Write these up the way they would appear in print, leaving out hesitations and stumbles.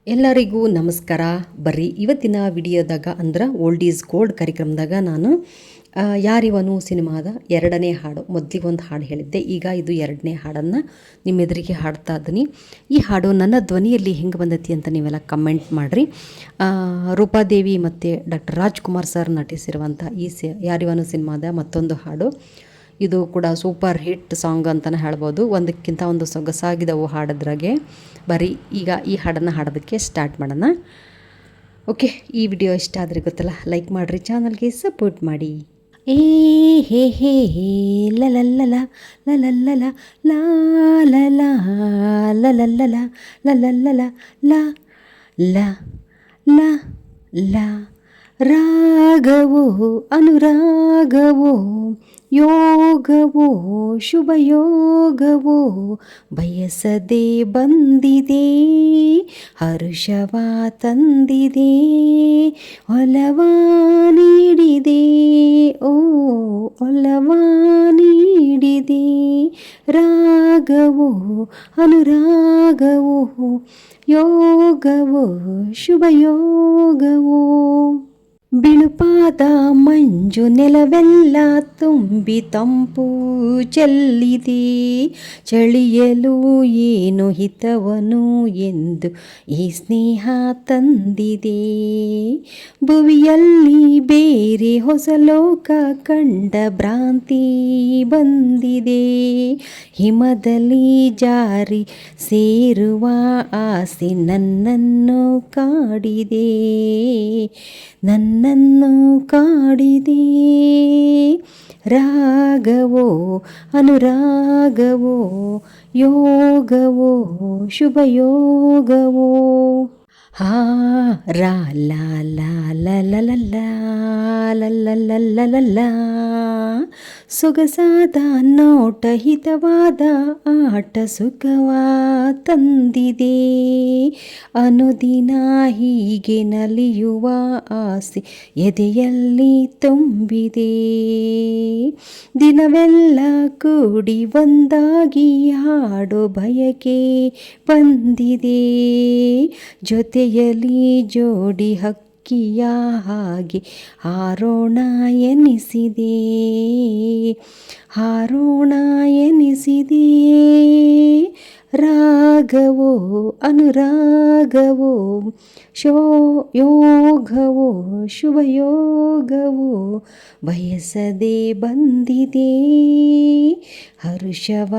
ಎಲ್ಲರಿಗೂ ನಮಸ್ಕಾರ. ಬರ್ರಿ ಇವತ್ತಿನ ವಿಡಿಯೋದಾಗ ಅಂದ್ರೆ ಓಲ್ಡ್ ಈಸ್ ಗೋಲ್ಡ್ ಕಾರ್ಯಕ್ರಮದಾಗ ನಾನು ಯಾರಿವನು ಸಿನಿಮಾದ ಎರಡನೇ ಹಾಡು, ಮೊದಲಿಗೆ ಒಂದು ಹಾಡು ಹೇಳಿದ್ದೆ, ಈಗ ಇದು ಎರಡನೇ ಹಾಡನ್ನು ನಿಮ್ಮ ಎದುರಿಗೆ ಹಾಡ್ತಾ ಇದ್ದೀನಿ. ಈ ಹಾಡು ನನ್ನ ಧ್ವನಿಯಲ್ಲಿ ಹೆಂಗೆ ಬಂದೈತಿ ಅಂತ ನೀವೆಲ್ಲ ಕಮೆಂಟ್ ಮಾಡಿರಿ. ರೂಪಾದೇವಿ ಮತ್ತು ಡಾಕ್ಟರ್ ರಾಜ್ಕುಮಾರ್ ಸರ್ ನಟಿಸಿರುವಂಥ ಈ ಯಾರಿವನು ಸಿನಿಮಾದ ಮತ್ತೊಂದು ಹಾಡು. ಇದು ಕೂಡ ಸೂಪರ್ ಹಿಟ್ ಸಾಂಗ್ ಅಂತಲೇ ಹೇಳ್ಬೋದು. ಒಂದಕ್ಕಿಂತ ಒಂದು ಸೊಗಸಾಗಿದ್ದವು ಹಾಡೋದ್ರಾಗೆ. ಬರೀ ಈಗ ಈ ಹಾಡನ್ನು ಹಾಡೋದಕ್ಕೆ ಸ್ಟಾರ್ಟ್ ಮಾಡೋಣ. ಓಕೆ, ಈ ವಿಡಿಯೋ ಇಷ್ಟ ಆದರೆ ಗೊತ್ತಲ್ಲ, ಲೈಕ್ ಮಾಡಿರಿ, ಚಾನಲ್ಗೆ ಸಪೋರ್ಟ್ ಮಾಡಿ. ಏ ಹೇ ಹೇ ಹೇ ಲಲಲ್ಲಲ ಲಲಲ್ಲಲ ಲಾಲಲ ಲಲಲ್ಲಲ ಲಲಲ್ಲಲ ಲ ಲ ಲ ಲ ರಾಗವೋ ಅನುರಾಗವೋ ಯೋಗವೋ ಶುಭಯೋಗವೋ ಬಯಸದೆ ಬಂದಿದೆ, ಹರುಷವ ತಂದಿದೆ, ಒಲವ ನೀಡಿದೆ, ಓ ಒಲವ ನೀಡಿದೆ. ರಾಗವೋ ಅನುರಾಗವೋ ಯೋಗವೋ ಶುಭಯೋಗವೋ. ಬಿಳುಪಾದ ಮಂಜು ನೆಲವೆಲ್ಲ ತುಂಬಿ ತಂಪು ಚೆಲ್ಲಿದೆ, ಚಳಿಯಲು ಏನು ಹಿತವನು ಎಂದು ಈ ಸ್ನೇಹ ತಂದಿದೆ. ಭುವಿಯಲ್ಲಿ ಬೇರೆ ಹೊಸ ಲೋಕ ಕಂಡ ಭ್ರಾಂತಿ ಬಂದಿದೆ, ಹಿಮದಲ್ಲಿ ಜಾರಿ ಸೇರುವ ಆಸೆ ನನ್ನನ್ನು ಕಾಡಿದೆ, ನನ್ನನ್ನು ಕಾಡಿದೆ. ರಾಗವೋ ಅನುರಾಗವೋ ಯೋಗವೋ ಶುಭಯೋಗವೋ. ಹಾ ರಾ ಲಾ ಲಾ ಲ ಲ ಲ ಲ ಲ ಸೊಗಸಾದ ನೋಟ ಹಿತವಾದ ಆಟ ಸುಖವ ತಂದಿದೆ, ಅನುದಿನ ಹೀಗೆ ನಲಿಯುವ ಆಸೆ ಎದೆಯಲ್ಲಿ ತುಂಬಿದೆ. ದಿನವೆಲ್ಲ ಕೂಡಿ ಒಂದಾಗಿ ಹಾಡೋ ಬಯಕೆ ಬಂದಿದೆ, ಜೊತೆಯಲ್ಲಿ ಜೋಡಿ ಹಕ್ಕಿಯ ಹಾಗೆ ಹಾರೋಣ ಎನಿಸಿದೆ, ಹಾರೋಣ ಎನಿಸಿದೆ. ರಾಗವೋ ಅನುರಾಗವೋ ಯೋಗವೋ ಶುಭಯೋಗವೋ ಬಯಸದೆ ಬಂದಿದೆ, ಹರುಷವ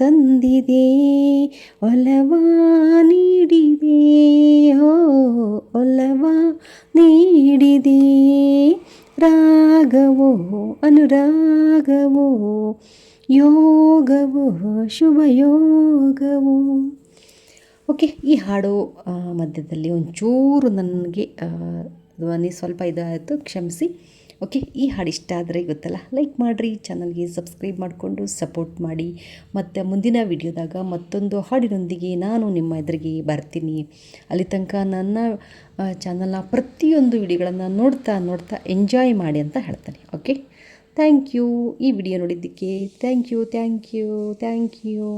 ತಂದಿದೆ, ಒಲವ ನೀಡಿದೆ, ಓ ಒಲವ ನೀಡಿದೆ. ರಾಗವೋ ಅನುರಾಗವೋ ಯೋಗವೋ ಶುಭಯೋಗವೋ. ಓಕೆ, ಈ ಹಾಡು ಮಧ್ಯದಲ್ಲಿ ಒಂಚೂರು ನನಗೆ ಧ್ವನಿ ಸ್ವಲ್ಪ ಇದಾಯಿತು, ಕ್ಷಮಿಸಿ. ಓಕೆ, ಈ ಹಾಡು ಇಷ್ಟ ಆದರೆ ಗೊತ್ತಲ್ಲ, ಲೈಕ್ ಮಾಡಿರಿ, ಚಾನಲ್ಗೆ ಸಬ್ಸ್ಕ್ರೈಬ್ ಮಾಡಿಕೊಂಡು ಸಪೋರ್ಟ್ ಮಾಡಿ. ಮತ್ತು ಮುಂದಿನ ವಿಡಿಯೋದಾಗ ಮತ್ತೊಂದು ಹಾಡಿನೊಂದಿಗೆ ನಾನು ನಿಮ್ಮ ಎದುರಿಗೆ ಬರ್ತೀನಿ. ಅಲ್ಲಿ ತನಕ ನನ್ನ ಚಾನಲ್ನ ಪ್ರತಿಯೊಂದು ವಿಡಿಯೋಗಳನ್ನು ನೋಡ್ತಾ ಎಂಜಾಯ್ ಮಾಡಿ ಅಂತ ಹೇಳ್ತಾನೆ. Okay, thank you. ಈ ವಿಡಿಯೋ ನೋಡಿದ್ದಕ್ಕೆ ಥ್ಯಾಂಕ್ ಯು.